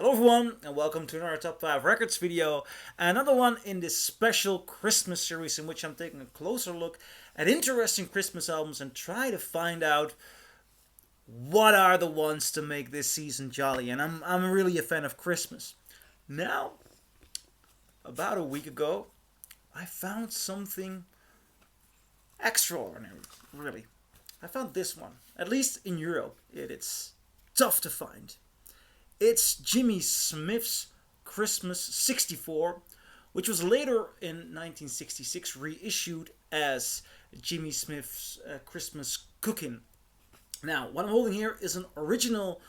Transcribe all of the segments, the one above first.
Hello everyone and welcome to another Top 5 Records video. Another one in this special Christmas series in which I'm taking a closer look at interesting Christmas albums and try to find out what are the ones to make this season jolly. And I'm really a fan of Christmas. Now, about a week ago, I found something extraordinary, really. I found this one. At least in Europe, it's tough to find. It's Jimmy Smith's Christmas 64, which was later in 1966 reissued as Jimmy Smith's Christmas Cookin. Now, what I'm holding here is an original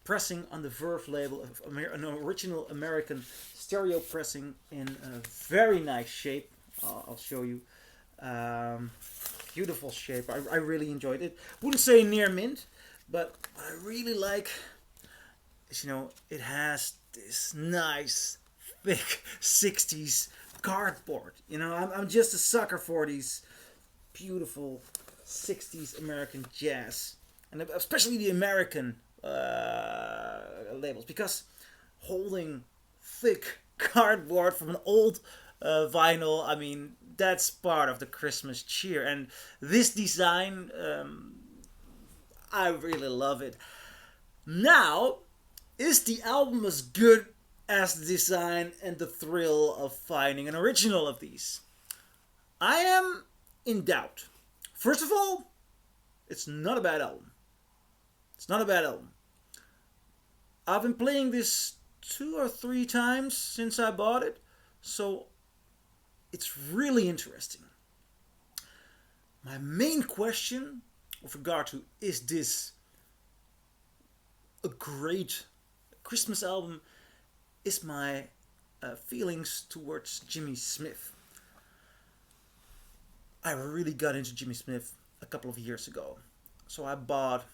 pressing on the Verve label, an original American stereo pressing in a very nice shape. I'll show you. Beautiful shape. I really enjoyed it. Wouldn't say near mint, but what I really like is, it has this nice, thick 60s cardboard. I'm just a sucker for these beautiful 60s American jazz. And especially the American labels. Because holding thick cardboard from an old vinyl, that's part of the Christmas cheer. And this design, I really love it. Now, is the album as good as the design and the thrill of finding an original of these? I am in doubt. First of all, it's not a bad album. It's not a bad album. I've been playing this 2 or 3 times since I bought it, so it's really interesting. My main question with regard to is this a great Christmas album is my feelings towards Jimmy Smith. I really got into Jimmy Smith a couple of years ago. So I bought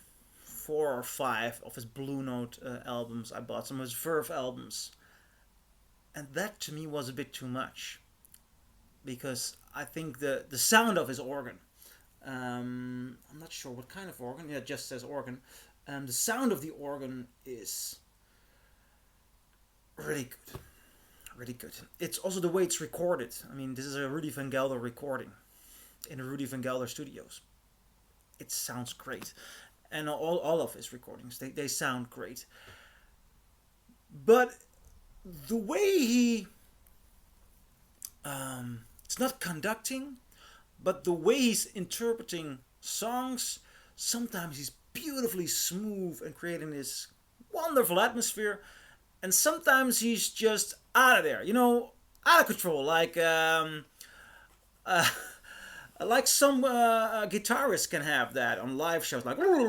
4 or 5 of his Blue Note albums. I bought some of his Verve albums. And that to me was a bit too much. Because I think the sound of his organ, I'm not sure what kind of organ, it just says organ. The sound of the organ is really good. Really good. It's also the way it's recorded. This is a Rudy van Gelder recording in the Rudy van Gelder Studios. It sounds great. And all of his recordings, they sound great. But the way he it's not conducting, but the way he's interpreting songs, sometimes he's beautifully smooth and creating this wonderful atmosphere, and sometimes he's just out of there, out of control, like some guitarists can have that on live shows, like all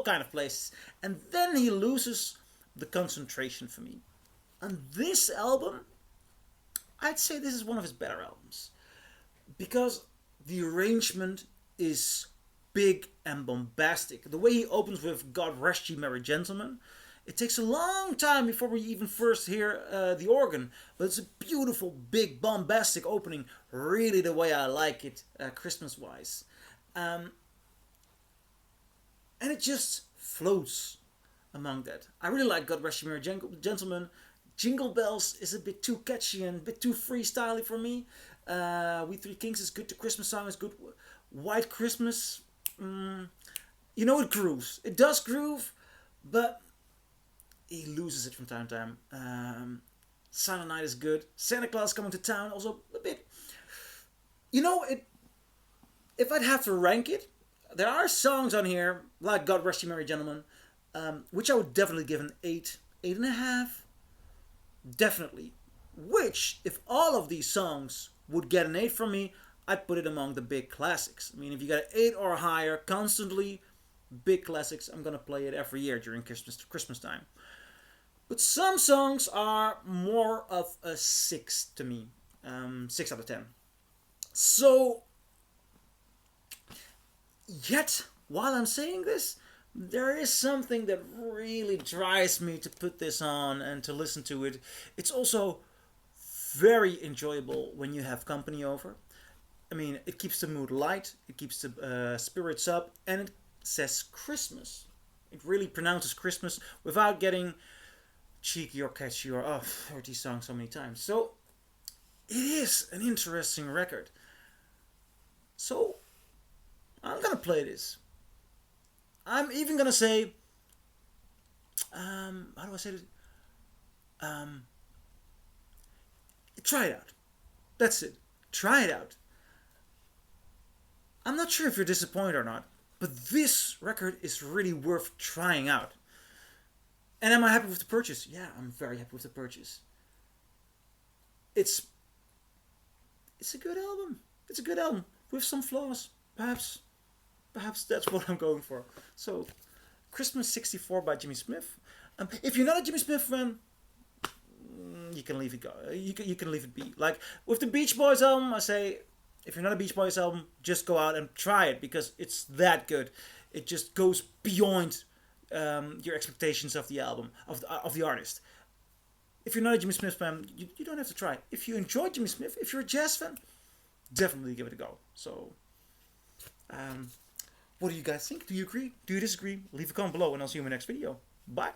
kind of places, and then he loses the concentration for me. On this album, I'd say this is one of his better albums because the arrangement is big and bombastic. The way he opens with God Rest Ye Merry Gentlemen, it takes a long time before we even first hear the organ, but it's a beautiful, big, bombastic opening, really the way I like it, Christmas-wise. And it just floats among that. I really like God Rest Ye Merry Gentlemen. Jingle Bells is a bit too catchy and a bit too freestyly for me. We Three Kings is good. The Christmas song is good. White Christmas, it grooves. It does groove, but he loses it from time to time. Silent Night is good. Santa Claus Coming to Town also a bit. If I'd have to rank it, there are songs on here like God Rest You Merry Gentlemen, which I would definitely give an 8, 8.5. Definitely. Which, if all of these songs would get an 8 from me, I'd put it among the big classics. If you got an 8 or higher constantly, big classics, I'm gonna play it every year during Christmas time. But some songs are more of a 6 to me. 6 out of 10. So, yet, while I'm saying this, there is something that really drives me to put this on and to listen to it. It's also very enjoyable when you have company over. It keeps the mood light, it keeps the spirits up, and it says Christmas It really pronounces Christmas without getting cheeky or catchy or, oh, I've heard these songs so many times. So it is an interesting record. So I'm gonna play this. I'm even gonna say, how do I say this? Try it out. That's it. Try it out. I'm not sure if you're disappointed or not, but this record is really worth trying out. And am I happy with the purchase? Yeah, I'm very happy with the purchase. It's a good album. It's a good album with some flaws. Perhaps that's what I'm going for. So, Christmas '64 by Jimmy Smith. If you're not a Jimmy Smith fan, you can leave it go. You can leave it be. Like with the Beach Boys album, I say, if you're not a Beach Boys album, just go out and try it because it's that good. It just goes beyond your expectations of the album of the artist. If you're not a Jimmy Smith fan, you don't have to try. If you enjoy Jimmy Smith, if you're a jazz fan, definitely give it a go. So, what do you guys think? Do you agree? Do you disagree? Leave a comment below and I'll see you in my next video. Bye.